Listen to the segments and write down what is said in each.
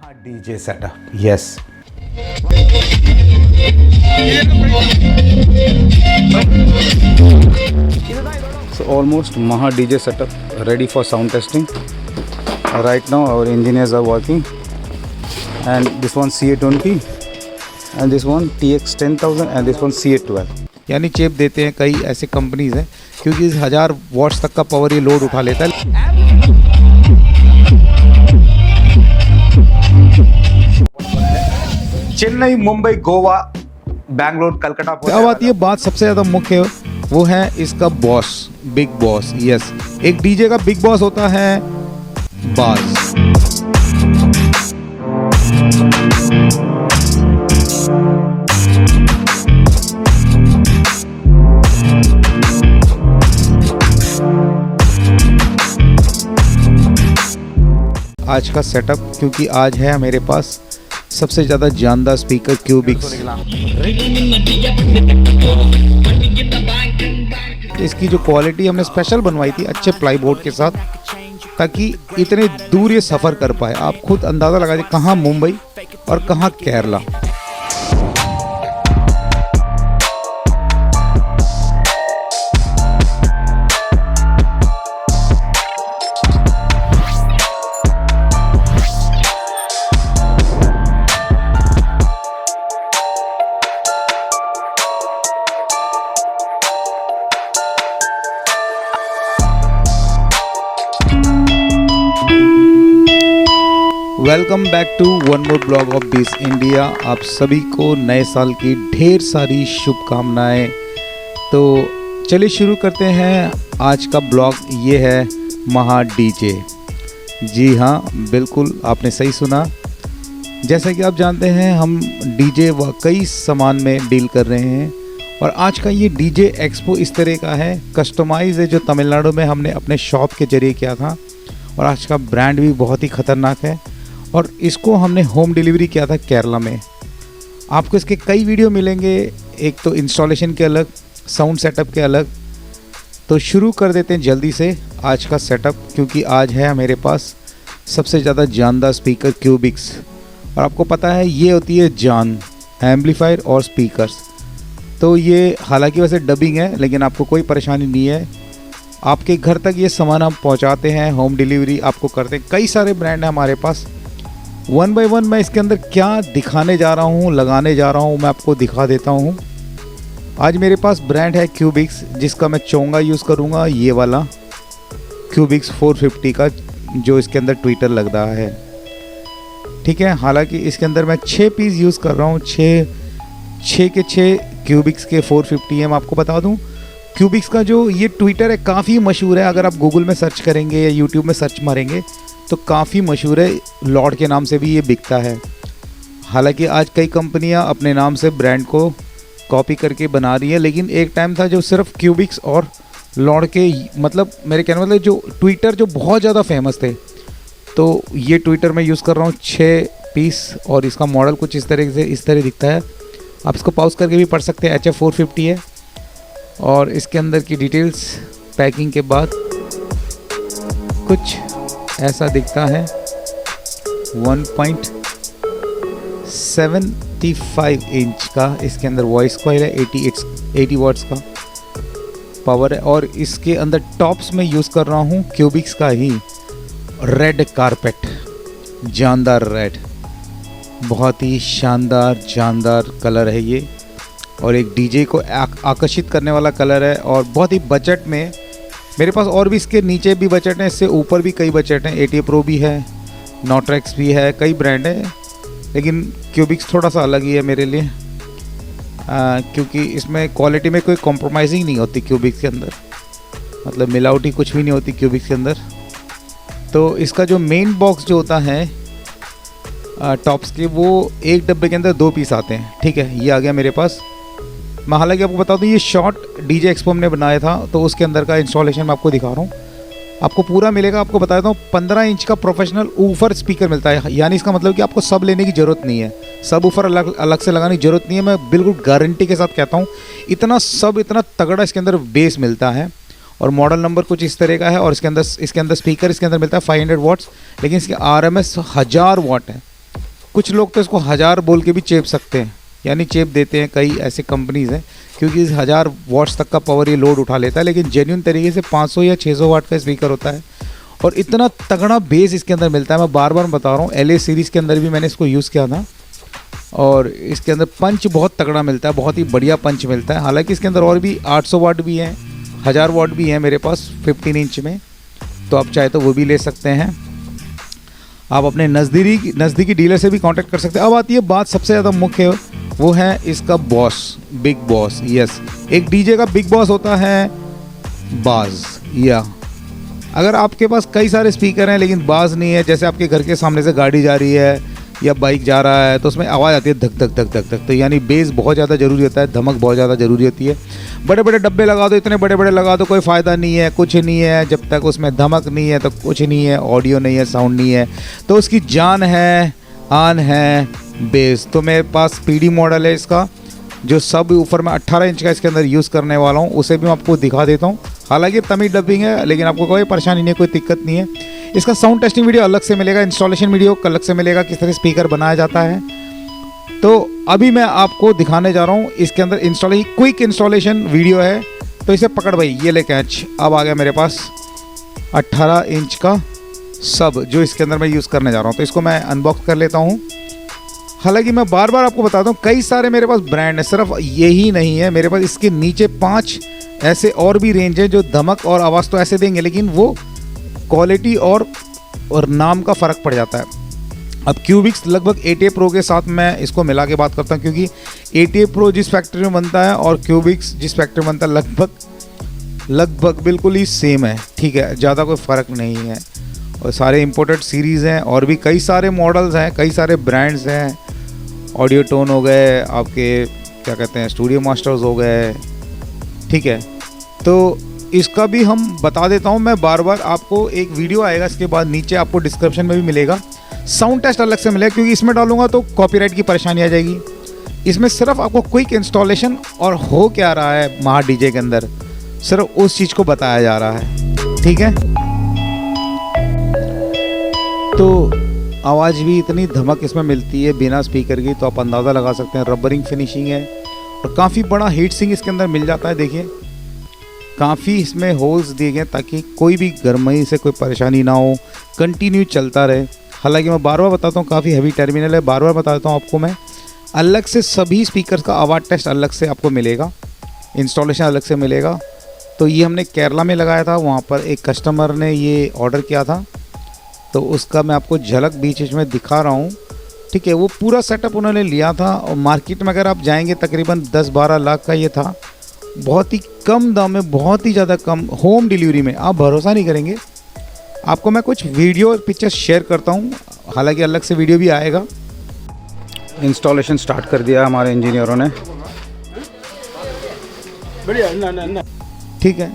Maha DJ setup, yes. So almost Maha DJ setup ready for sound testing. Right now our engineers are working, and this one CA20 and this one TX 10000 and this one CA12. यानी चेप देते हैं कई ऐसे companies हैं क्योंकि 1000 watts तक का power ये लोड उठा लेता है। चेन्नई, मुंबई, गोवा, बैंगलोर, कलकत्ता। अब आती है बात सबसे ज़्यादा मुख्य, वो है इसका बॉस, बिग बॉस। यस, एक डीजे का बिग बॉस होता है बास। आज का सेटअप, क्योंकि आज है मेरे पास सबसे ज़्यादा जानदार स्पीकर क्यूबिक्स। इसकी जो क्वालिटी हमने स्पेशल बनवाई थी अच्छे प्लाईबोर्ड के साथ, ताकि इतने दूर ये सफ़र कर पाए। आप खुद अंदाज़ा लगा दीजिए कहाँ मुंबई और कहाँ Kerala. Welcome back to one more blog of this India. आप सभी को नए साल की ढेर सारी शुभकामनाएं। तो चलिए शुरू करते हैं आज का ब्लॉग। ये है महा डीजे। जी हाँ, बिल्कुल आपने सही सुना। जैसा कि आप जानते हैं, हम डीजे व कई सामान में डील कर रहे हैं, और आज का ये डीजे एक्सपो इस तरह का है, कस्टमाइज है, जो तमिलनाडु में हमने अपने शॉप के जरिए किया था। और आज का ब्रांड भी बहुत ही ख़तरनाक है, और इसको हमने होम डिलीवरी किया था केरला में। आपको इसके कई वीडियो मिलेंगे, एक तो इंस्टॉलेशन के अलग, साउंड सेटअप के अलग। तो शुरू कर देते हैं जल्दी से आज का सेटअप, क्योंकि आज है मेरे पास सबसे ज़्यादा जानदार स्पीकर क्यूबिक्स। और आपको पता है ये होती है जान, एम्पलीफायर और स्पीकर्स। तो ये हालांकि वैसे डबिंग है, लेकिन आपको कोई परेशानी नहीं है। आपके घर तक ये सामान हम पहुंचाते हैं, होम डिलीवरी आपको करते हैं। कई सारे ब्रांड हैं हमारे पास। वन बाय वन मैं इसके अंदर क्या दिखाने जा रहा हूँ, लगाने जा रहा हूँ, मैं आपको दिखा देता हूँ। आज मेरे पास ब्रांड है क्यूबिक्स, जिसका मैं चोंगा यूज़ करूँगा, ये वाला क्यूबिक्स 450 का, जो इसके अंदर ट्विटर लग रहा है। ठीक है, हालांकि इसके अंदर मैं 6 पीस यूज़ कर रहा हूँ। 6 के 6 क्यूबिक्स के 450 है। मैं आपको बता दूँ, क्यूबिक्स का जो ये ट्विटर है काफ़ी मशहूर है। अगर आप गूगल में सर्च करेंगे या यूट्यूब में सर्च मारेंगे तो काफ़ी मशहूर है, लॉर्ड के नाम से भी ये बिकता है। हालांकि आज कई कंपनियां अपने नाम से ब्रांड को कॉपी करके बना रही है, लेकिन एक टाइम था जो सिर्फ क्यूबिक्स और लॉर्ड के, मतलब मेरे कहने मतलब जो ट्विटर जो बहुत ज़्यादा फेमस थे। तो ये ट्विटर मैं यूज़ कर रहा हूँ 6 पीस, और इसका मॉडल कुछ इस तरह दिखता है। आप इसको पॉज करके भी पढ़ सकते हैं। HF 450 है, और इसके अंदर की डिटेल्स पैकिंग के बाद कुछ ऐसा दिखता है। 1.75 इंच का इसके अंदर वॉइस कॉइल है, 80 वाट्स का पावर है। और इसके अंदर टॉप्स में यूज़ कर रहा हूँ क्यूबिक्स का ही रेड कारपेट, जानदार रेड, बहुत ही शानदार जानदार कलर है ये, और एक डीजे को आकर्षित करने वाला कलर है। और बहुत ही बजट में मेरे पास, और भी इसके नीचे भी बजट हैं, इससे ऊपर भी कई बजट हैं। ATA Pro भी है, नोट्रेक्स भी है, कई ब्रांड है, लेकिन क्यूबिक्स थोड़ा सा अलग ही है मेरे लिए, क्योंकि इसमें क्वालिटी में कोई कॉम्प्रोमाइजिंग नहीं होती क्यूबिक्स के अंदर, मतलब मिलावटी कुछ भी नहीं होती क्यूबिक्स के अंदर। तो इसका जो मेन बॉक्स जो होता है टॉप्स के, वो एक डब्बे के अंदर 2 पीस आते हैं। ठीक है, ये आ गया मेरे पास। मैं हालांकि आपको बता दूँ, ये शॉर्ट डीजे एक्सपो हमने बनाया था, तो उसके अंदर का इंस्टॉलेशन मैं आपको दिखा रहा हूँ। आपको पूरा मिलेगा। आपको बता देता हूँ, 15 इंच का प्रोफेशनल ऊफर स्पीकर मिलता है। यानी इसका मतलब कि आपको सब लेने की ज़रूरत नहीं है, सब ऊफर अलग से लगाने की ज़रूरत नहीं है। मैं बिल्कुल गारंटी के साथ कहता हूँ, इतना तगड़ा इसके अंदर बेस मिलता है। और मॉडल नंबर कुछ इस तरह का है। और इसके अंदर स्पीकर इसके अंदर मिलता है 500 वाट्स, लेकिन इसके RMS 1000 वाट है। कुछ लोग तो इसको 1000 बोल के भी चेप सकते हैं, यानी चेप देते हैं, कई ऐसे कंपनीज़ हैं, क्योंकि इस 1000 वॉट्स तक का पावर ये लोड उठा लेता है। लेकिन जेन्युइन तरीके से 500 या 600 वाट का स्पीकर होता है और इतना तगड़ा बेस इसके अंदर मिलता है। मैं बार बार बता रहा हूँ, LA सीरीज़ के अंदर भी मैंने इसको यूज़ किया था और इसके अंदर पंच बहुत तगड़ा मिलता है, बहुत ही बढ़िया पंच मिलता है। हालांकि इसके अंदर और भी 800 वाट भी हैं, 1000 वाट भी हैं मेरे पास 15 इंच में, तो आप चाहे तो वो भी ले सकते हैं। आप अपने नज़दीकी डीलर से भी कांटेक्ट कर सकते हैं। अब आती है बात सबसे ज़्यादा मुख्य, वो है इसका बॉस, बिग बॉस। यस, एक डीजे का बिग बॉस होता है बाज। या अगर आपके पास कई सारे स्पीकर हैं लेकिन बाज नहीं है, जैसे आपके घर के सामने से गाड़ी जा रही है या बाइक जा रहा है तो उसमें आवाज़ आती है धक धक धक धक धक, तो यानी बेस बहुत ज़्यादा ज़रूरी होता है, धमक बहुत ज़्यादा ज़रूरी होती है। बड़े बड़े डब्बे लगा दो, इतने बड़े बड़े लगा दो, कोई फ़ायदा नहीं है, कुछ नहीं है। जब तक उसमें धमक नहीं है तो कुछ नहीं है, ऑडियो नहीं है, साउंड नहीं है, तो उसकी जान है, आन है बेस। तो मेरे पास PD मॉडल है इसका, जो सब ऊपर में 18 इंच का इसके अंदर यूज़ करने वाला हूँ, उसे भी मैं आपको दिखा देता हूँ। हालांकि तमिल डबिंग है, लेकिन आपको कोई परेशानी नहीं है, कोई दिक्कत नहीं है। इसका साउंड टेस्टिंग वीडियो अलग से मिलेगा, इंस्टॉलेशन वीडियो अलग से मिलेगा, किस तरह स्पीकर बनाया जाता है। तो अभी मैं आपको दिखाने जा रहा हूँ इसके अंदर क्विक इंस्टॉलेशन वीडियो है। तो इसे पकड़ भाई, ये ले कैच। अब आ गया मेरे पास 18 इंच का सब, जो इसके अंदर मैं यूज़ करने जा रहा हूँ। तो इसको मैं अनबॉक्स कर लेता हूँ। हालांकि मैं बार बार आपको बताता हूँ, कई सारे मेरे पास ब्रांड है, सिर्फ यही नहीं है मेरे पास। इसके नीचे 5 ऐसे और भी रेंज है जो धमक और आवाज़ तो ऐसे देंगे, लेकिन वो क्वालिटी और नाम का फ़र्क पड़ जाता है। अब क्यूबिक्स लगभग ATA Pro के साथ मैं इसको मिला के बात करता हूँ, क्योंकि ATA Pro जिस फैक्ट्री में बनता है और क्यूबिक्स जिस फैक्ट्री में बनता है लगभग बिल्कुल ही सेम है, ठीक है, ज़्यादा कोई फ़र्क नहीं है। और सारे इम्पोर्टेड सीरीज़ हैं और भी कई सारे मॉडल्स हैं, कई सारे ब्रांड्स हैं। ऑडियो टोन हो गए, आपके क्या कहते हैं, स्टूडियो मास्टर्स हो गए, ठीक है। तो इसका भी हम बता देता हूँ मैं बार बार, आपको एक वीडियो आएगा इसके बाद, नीचे आपको डिस्क्रिप्शन में भी मिलेगा। साउंड टेस्ट अलग से मिलेगा, क्योंकि इसमें डालूंगा तो कॉपीराइट की परेशानी आ जाएगी। इसमें सिर्फ आपको क्विक इंस्टॉलेशन और हो क्या रहा है महा डीजे के अंदर, सिर्फ उस चीज़ को बताया जा रहा है, ठीक है। तो आवाज़ भी इतनी धमक इसमें मिलती है बिना स्पीकर की, तो आप अंदाज़ा लगा सकते हैं। रबरिंग फिनिशिंग है और काफ़ी बड़ा हीट सिंक इसके अंदर मिल जाता है। देखिए, काफ़ी इसमें होल्स दिए गए ताकि कोई भी गर्मी से कोई परेशानी ना हो, कंटिन्यू चलता रहे। हालांकि मैं बार बार बताता हूँ, काफ़ी हैवी टर्मिनल है, बार बार बताता हूँ आपको मैं। अलग से सभी स्पीकर का आवाज़ टेस्ट अलग से आपको मिलेगा, इंस्टॉलेशन अलग से मिलेगा। तो ये हमने केरला में लगाया था, वहाँ पर एक कस्टमर ने ये ऑर्डर किया था, तो उसका मैं आपको झलक बीच में दिखा रहा हूँ, ठीक है। वो पूरा सेटअप उन्होंने लिया था और मार्केट में अगर आप जाएंगे तकरीबन 10-12 लाख का ये था। बहुत ही कम दाम में, बहुत ही ज़्यादा कम, होम डिलीवरी में, आप भरोसा नहीं करेंगे। आपको मैं कुछ वीडियो और पिक्चर्स शेयर करता हूँ, हालांकि अलग से वीडियो भी आएगा। इंस्टॉलेशन स्टार्ट कर दिया हमारे इंजीनियरों ने, ठीक है।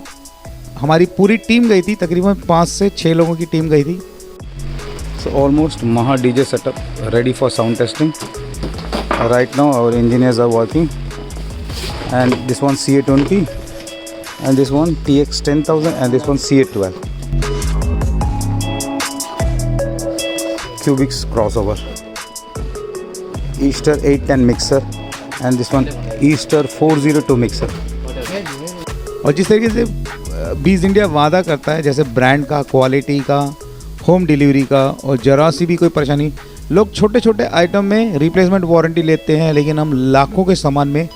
हमारी पूरी टीम गई थी, तकरीबन 5 से 6 लोगों की टीम गई थी। So almost Maha DJ setup ready for sound testing. Right now our engineers are working, and this one CA20 and this one TX10000 and this one CA12 Cubics crossover, Easter 810 mixer and this one Easter 402 mixer. और जिस तरीके से बीज India वादा करता है, जैसे brand का, क्वालिटी का, होम डिलीवरी का, और जरा सी भी कोई परेशानी, लोग छोटे छोटे आइटम में रिप्लेसमेंट वारंटी लेते हैं, लेकिन हम लाखों के सामान में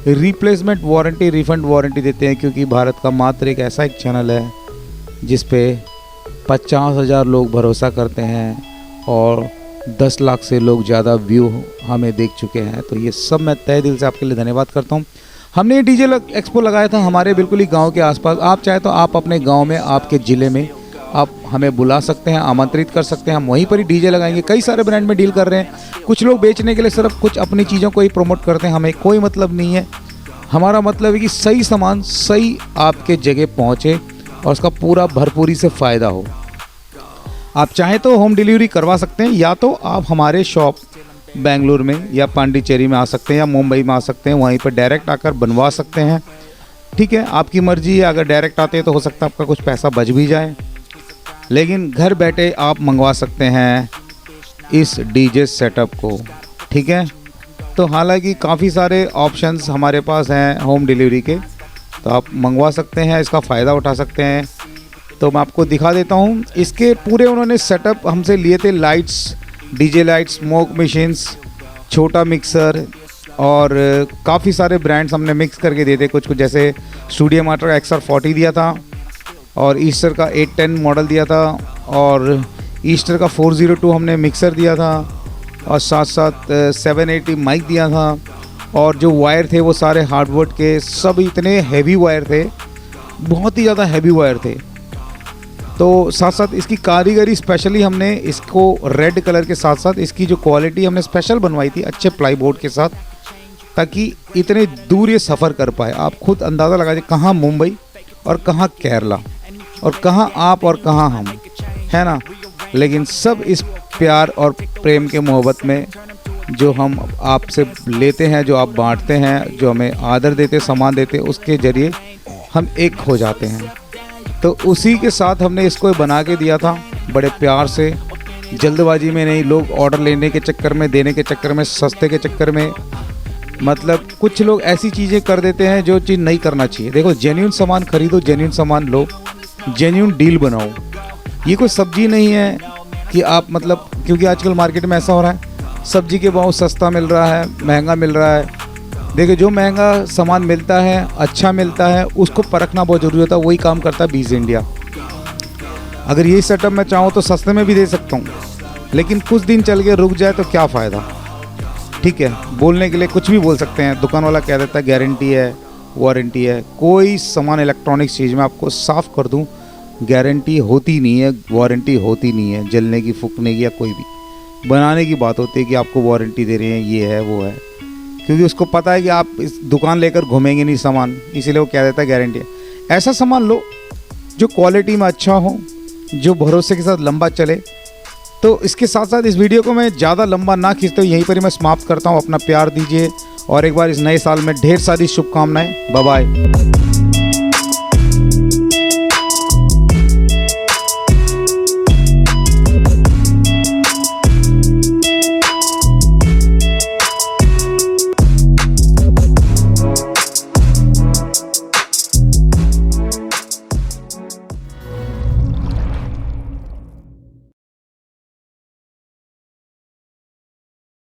रिप्लेसमेंट वारंटी, रिफंड वारंटी देते हैं, क्योंकि भारत का मात्र एक ऐसा एक चैनल है जिस पे 50,000 लोग भरोसा करते हैं और 10 लाख से लोग ज़्यादा व्यू हमें देख चुके हैं। तो ये सब मैं तहे दिल से आपके लिए धन्यवाद करता हूँ। हमने ये डीजे एक्सपो लगाया था हमारे बिल्कुल ही गांव के आसपास। आप चाहे तो आप अपने गांव में, आपके ज़िले में आप हमें बुला सकते हैं, आमंत्रित कर सकते हैं, हम वहीं पर ही डीजे लगाएंगे। कई सारे ब्रांड में डील कर रहे हैं, कुछ लोग बेचने के लिए सिर्फ कुछ अपनी चीज़ों को ही प्रमोट करते हैं, हमें कोई मतलब नहीं है। हमारा मतलब है कि सही सामान सही आपके जगह पहुँचे और उसका पूरा भरपूरी से फ़ायदा हो। आप चाहें तो होम डिलीवरी करवा सकते हैं, या तो आप हमारे शॉप बेंगलुरु में या पांडिचेरी में आ सकते हैं या मुंबई में आ सकते हैं, वहीं पर डायरेक्ट आकर बनवा सकते हैं। ठीक है, आपकी मर्ज़ी है। अगर डायरेक्ट आते हैं तो हो सकता है आपका कुछ पैसा बच भी जाए, लेकिन घर बैठे आप मंगवा सकते हैं। इस डीजे सेटअप को, ठीक है। तो हालांकि काफ़ी सारे ऑप्शंस हमारे पास हैं होम डिलीवरी के, तो आप मंगवा सकते हैं, इसका फ़ायदा उठा सकते हैं। तो मैं आपको दिखा देता हूँ इसके पूरे उन्होंने सेटअप हमसे लिए थे, lights, DJ lights, smoke machines, छोटा मिक्सर और काफ़ी सारे ब्रांड्स हमने मिक्स करके दिए थे। कुछ जैसे स्टूडियो मार्टर का XR40 दिया था और ईस्टर का 810 मॉडल दिया था और ईस्टर का 402 हमने मिक्सर दिया था और साथ साथ 780 माइक दिया था। और जो वायर थे वो सारे हार्डवुड के, सब इतने हैवी वायर थे, बहुत ही ज़्यादा हैवी वायर थे। तो साथ साथ इसकी कारीगरी स्पेशली हमने इसको रेड कलर के साथ साथ इसकी जो क्वालिटी हमने स्पेशल बनवाई थी अच्छे प्लाईबोर्ड के साथ, ताकि इतने दूर ये सफ़र कर पाए। आप खुद अंदाज़ा लगा दीजिए कहाँ मुंबई और कहाँ केरला और कहाँ आप और कहाँ हम, है ना। लेकिन सब इस प्यार और प्रेम के मोहब्बत में जो हम आपसे लेते हैं, जो आप बांटते हैं, जो हमें आदर देते, सामान देते, उसके ज़रिए हम एक हो जाते हैं। तो उसी के साथ हमने इसको बना के दिया था बड़े प्यार से, जल्दबाजी में नहीं। लोग ऑर्डर लेने के चक्कर में, देने के चक्कर में, सस्ते के चक्कर में, मतलब कुछ लोग ऐसी चीज़ें कर देते हैं जो चीज़ नहीं करना चाहिए। देखो, जेन्युइन सामान खरीदो, जेन्युइन सामान लो, जेन्युइन डील बनाओ। ये कोई सब्जी नहीं है कि आप मतलब, क्योंकि आजकल मार्केट में ऐसा हो रहा है सब्जी के भाव सस्ता मिल रहा है, महंगा मिल रहा है। देखिए, जो महंगा सामान मिलता है, अच्छा मिलता है, उसको परखना बहुत ज़रूरी होता है। वही काम करता है बीज इंडिया। अगर यही सेटअप मैं चाहूँ तो सस्ते में भी दे सकता हूँ, लेकिन कुछ दिन चल के रुक जाए तो क्या फ़ायदा, ठीक है। बोलने के लिए कुछ भी बोल सकते हैं, दुकान वाला कह देता है गारंटी है, वारंटी है। कोई सामान इलेक्ट्रॉनिक्स चीज़ में आपको साफ़ कर दूँ, गारंटी होती नहीं है, वारंटी होती नहीं है। जलने की, फूकने की या कोई भी बनाने की बात होती है कि आपको वारंटी दे रहे हैं, ये है वो है, क्योंकि उसको पता है कि आप इस दुकान लेकर घूमेंगे नहीं सामान, इसीलिए वो कह देता है गारंटी है। ऐसा सामान लो जो क्वालिटी में अच्छा हो, जो भरोसे के साथ लंबा चले। तो इसके साथ साथ इस वीडियो को मैं ज़्यादा लंबा ना खींचते हुए यहीं पर ही मैं समाप्त करता हूँ। अपना प्यार दीजिए और एक बार इस नए साल में ढेर सारी शुभकामनाएं। Bye bye.